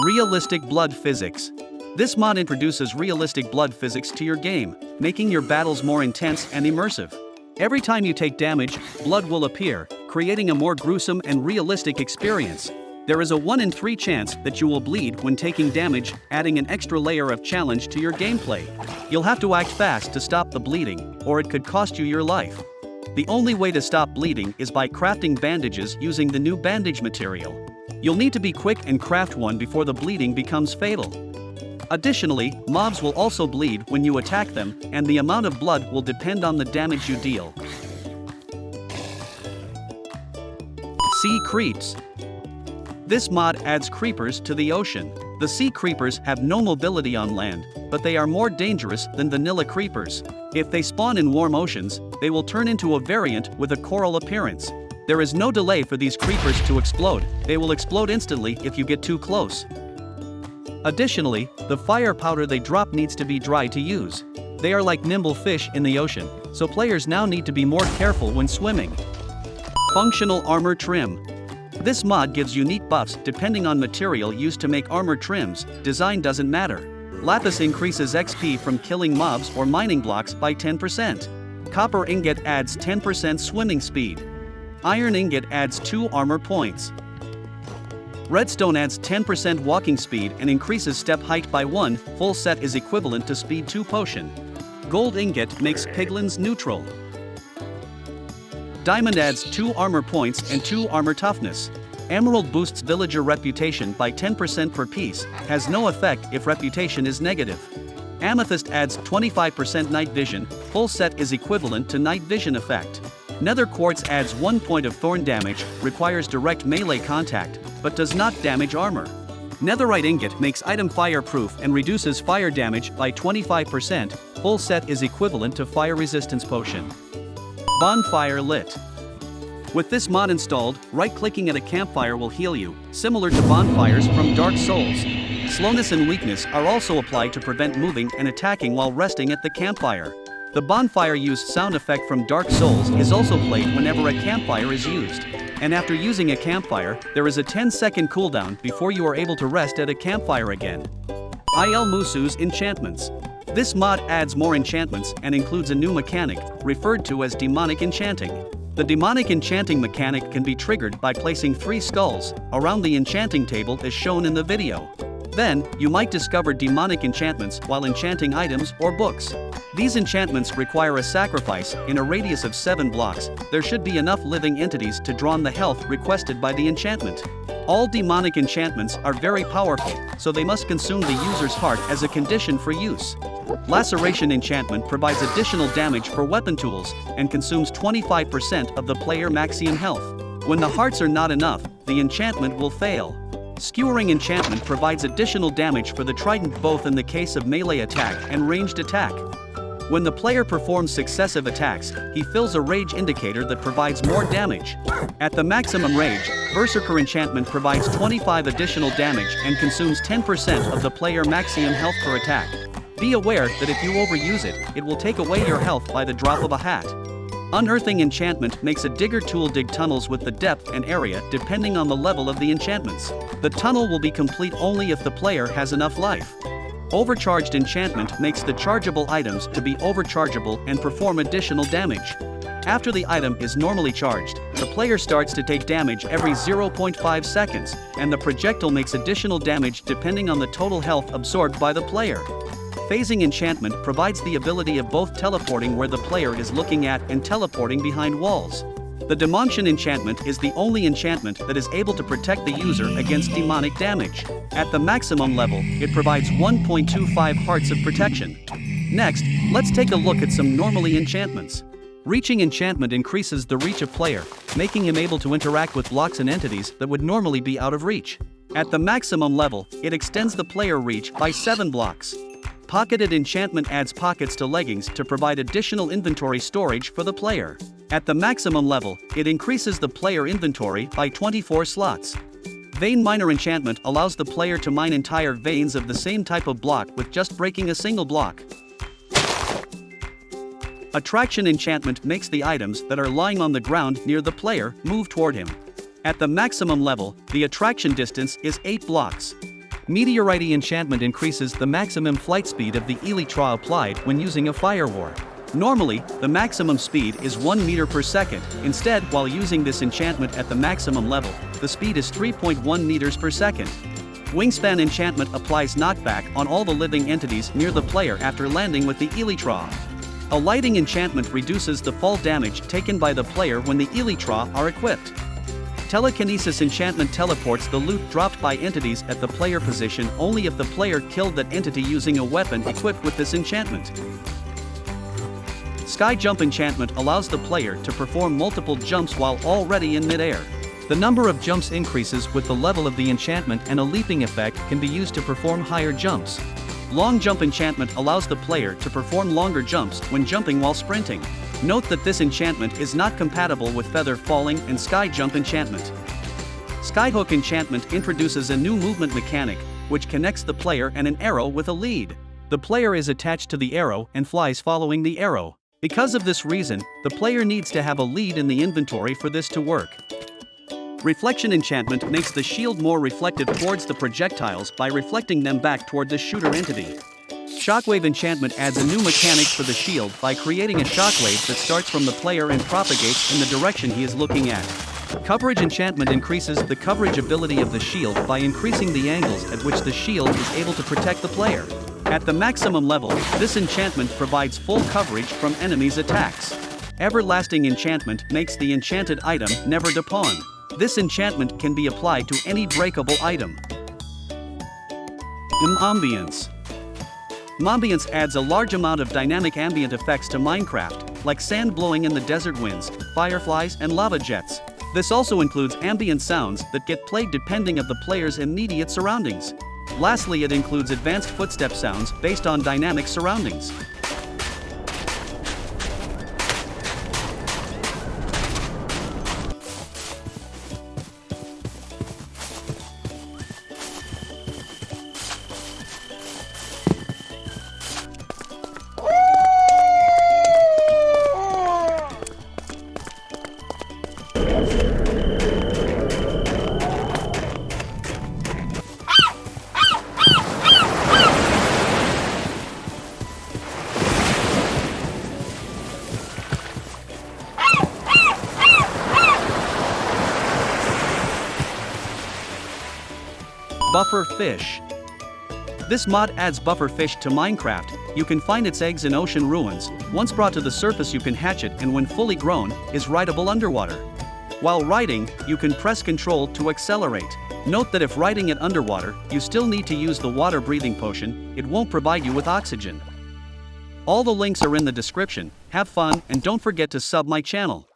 Realistic blood physics. This mod introduces realistic blood physics to your game, making your battles more intense and immersive. Every time you take damage, blood will appear, creating a more gruesome and realistic experience. There is a 1 in 3 chance that you will bleed when taking damage, adding an extra layer of challenge to your gameplay. You'll have to act fast to stop the bleeding, or it could cost you your life. The only way to stop bleeding is by crafting bandages using the new bandage material. You'll need to be quick and craft one before the bleeding becomes fatal. Additionally, mobs will also bleed when you attack them, and the amount of blood will depend on the damage you deal. Sea creeps. This mod adds creepers to the ocean. The sea creepers have no mobility on land, but they are more dangerous than vanilla creepers. If they spawn in warm oceans, they will turn into a variant with a coral appearance. There is no delay for these creepers to explode, they will explode instantly if you get too close. Additionally, the fire powder they drop needs to be dry to use. They are like nimble fish in the ocean, so players now need to be more careful when swimming. Functional armor trim. This mod gives unique buffs depending on material used to make armor trims. Design doesn't matter. Lapis increases XP from killing mobs or mining blocks by 10%. Copper ingot adds 10% swimming speed. Iron ingot adds 2 armor points. Redstone adds 10% walking speed and increases step height by 1, full set is equivalent to speed 2 potion. Gold ingot makes piglins neutral. Diamond adds 2 armor points and 2 armor toughness. Emerald boosts villager reputation by 10% per piece, has no effect if reputation is negative. Amethyst adds 25% night vision, full set is equivalent to night vision effect. Nether quartz adds 1 point of thorn damage, requires direct melee contact, but does not damage armor. Netherite ingot makes item fireproof and reduces fire damage by 25%, full set is equivalent to fire resistance potion. Bonfire Lit. With this mod installed, right-clicking at a campfire will heal you, similar to bonfires from Dark Souls. Slowness and weakness are also applied to prevent moving and attacking while resting at the campfire. The bonfire use sound effect from Dark Souls is also played whenever a campfire is used. And after using a campfire, there is a 10-second cooldown before you are able to rest at a campfire again. IlMusu's Enchantments. This mod adds more enchantments and includes a new mechanic, referred to as demonic enchanting. The demonic enchanting mechanic can be triggered by placing 3 skulls around the enchanting table as shown in the video. Then, you might discover demonic enchantments while enchanting items or books. These enchantments require a sacrifice in a radius of 7 blocks. There should be enough living entities to draw on the health requested by the enchantment. All demonic enchantments are very powerful, so they must consume the user's heart as a condition for use. Laceration enchantment provides additional damage for weapon tools and consumes 25% of the player maximum health. When the hearts are not enough, the enchantment will fail. Skewering enchantment provides additional damage for the trident both in the case of melee attack and ranged attack. When the player performs successive attacks, he fills a rage indicator that provides more damage. At the maximum rage, Berserker enchantment provides 25 additional damage and consumes 10% of the player maximum health per attack. Be aware that if you overuse it, it will take away your health by the drop of a hat. Unearthing enchantment makes a digger tool dig tunnels with the depth and area depending on the level of the enchantments. The tunnel will be complete only if the player has enough life. Overcharged enchantment makes the chargeable items to be overchargeable and perform additional damage. After the item is normally charged, the player starts to take damage every 0.5 seconds, and the projectile makes additional damage depending on the total health absorbed by the player. Phasing enchantment provides the ability of both teleporting where the player is looking at and teleporting behind walls. The Dimension enchantment is the only enchantment that is able to protect the user against demonic damage. At the maximum level, it provides 1.25 hearts of protection. Next, let's take a look at some normally enchantments. Reaching enchantment increases the reach of player, making him able to interact with blocks and entities that would normally be out of reach. At the maximum level, it extends the player reach by 7 blocks. Pocketed enchantment adds pockets to leggings to provide additional inventory storage for the player. At the maximum level, it increases the player inventory by 24 slots. Vein Miner enchantment allows the player to mine entire veins of the same type of block with just breaking a single block. Attraction enchantment makes the items that are lying on the ground near the player move toward him. At the maximum level, the attraction distance is 8 blocks. Meteorite enchantment increases the maximum flight speed of the elytra applied when using a fire war. Normally, the maximum speed is 1 meter per second. Instead, while using this enchantment at the maximum level, the speed is 3.1 meters per second. Wingspan enchantment applies knockback on all the living entities near the player after landing with the elytra. A lighting enchantment reduces the fall damage taken by the player when the elytra are equipped. Telekinesis enchantment teleports the loot dropped by entities at the player position only if the player killed that entity using a weapon equipped with this enchantment. Sky jump enchantment allows the player to perform multiple jumps while already in midair. The number of jumps increases with the level of the enchantment, and a leaping effect can be used to perform higher jumps. Long jump enchantment allows the player to perform longer jumps when jumping while sprinting. Note that this enchantment is not compatible with feather falling and sky jump enchantment. Skyhook enchantment introduces a new movement mechanic, which connects the player and an arrow with a lead. The player is attached to the arrow and flies following the arrow. Because of this reason, the player needs to have a lead in the inventory for this to work. Reflection enchantment makes the shield more reflective towards the projectiles by reflecting them back toward the shooter entity. Shockwave enchantment adds a new mechanic for the shield by creating a shockwave that starts from the player and propagates in the direction he is looking at. Coverage enchantment increases the coverage ability of the shield by increasing the angles at which the shield is able to protect the player. At the maximum level, this enchantment provides full coverage from enemies' attacks. Everlasting enchantment makes the enchanted item never depawn. This enchantment can be applied to any breakable item. MAmbience. MAmbience adds a large amount of dynamic ambient effects to Minecraft, like sand blowing in the desert winds, fireflies, and lava jets. This also includes ambient sounds that get played depending on the player's immediate surroundings. Lastly, it includes advanced footstep sounds based on dynamic surroundings. Bufferfish. This mod adds bufferfish to Minecraft. You can find its eggs in ocean ruins. Once brought to the surface, you can hatch it, and when fully grown, is rideable underwater. While riding, you can press Ctrl to accelerate. Note that if riding it underwater, you still need to use the water breathing potion. It won't provide you with oxygen. All the links are in the description. Have fun, and don't forget to sub my channel.